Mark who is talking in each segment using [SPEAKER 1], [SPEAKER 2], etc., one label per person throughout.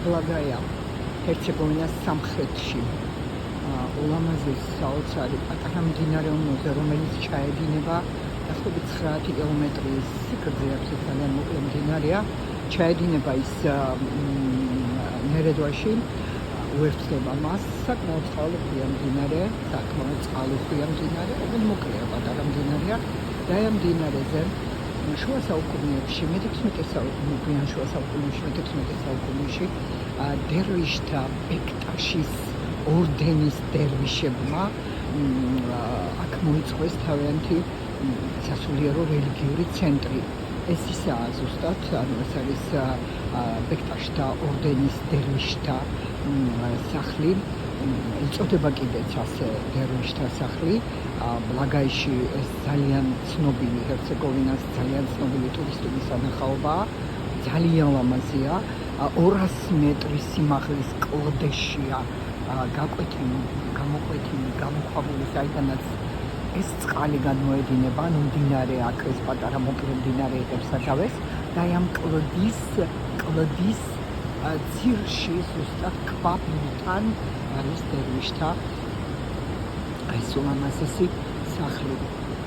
[SPEAKER 1] ბლაგაია ჰერცეგოვინას სამხრეთში ულამაზეს საოცარი პატარა მდინარეულზე, რომელიც ჩაედინება დაახლოებით 9 კილომეტრის სიგრძეზე, ძალიან მოკლე მდინარეა, ჩაედინება ის ნერედვაში, უერთდება მას, საკმაოდ წყალუხვია მდინარე, საკმაოდ წყალუხვია მდინარე, რომელიც მოკლეა პატარა მდინარეა და ამ მდინარეზე შუა საუკუნეებში, მე-16 საუკუნეში დერვიშთა ბექტაშის ორდენის დერვიშებმა აქ მოიწყვეს თავიანთი სასულიერო რელიგიური ცენტრი. ეს ისაა ზუსტად, ეს არის ბექტაშთა ორდენის დერვიშთა სახლი, იწოდება კიდეც ასე დერვიშთა სახლი. ბლაგაიში ეს ძალიან ცნობილი ჰერცეგოვინას ძალიან ცნობილი ტურისტული სანახაობაა, ძალიან ლამაზია, 200 მეტრის სიმაღლის კლდეშია გამოკვეთილი, გამოქვაბული, საიდანაც ეს წყალი გამოედინება, ანუ მდინარე აქ ეს პატარა მოკლე მდინარე იღებს სათავეს და ამ კლდის ძირში ზუსტად ქვაბულთან არის დერვიშთა ეს ულამაზესი სახლი.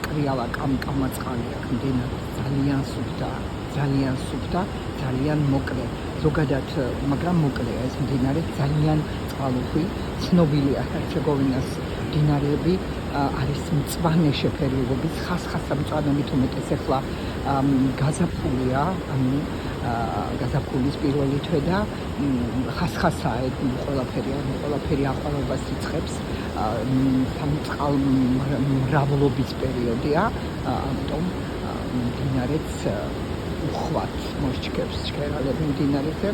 [SPEAKER 1] კრიალა კამკამაწყალი აქ მდინარე ძალიან სუფთა, ძალიან მოკლე. ზოგადად, მაგრამ მოკლეა ეს მდინარე, ძალიან წყალუხვი, ცნობილია ჰერცეგოვინას მდინარეები არის მწვანე შეფერილობის, ხასხასა მწვანეებით უმეტეს ახლა გაზაფხულია, ანუ გაზაფხულის პირველი თვე და ხასხასაა ყველაფერი აყვავებას იწყებს, წყალმრავლობის პერიოდია, ამიტომ მდინარეც უხვად მოსჩქებს ჭქერალები მდინარეზე.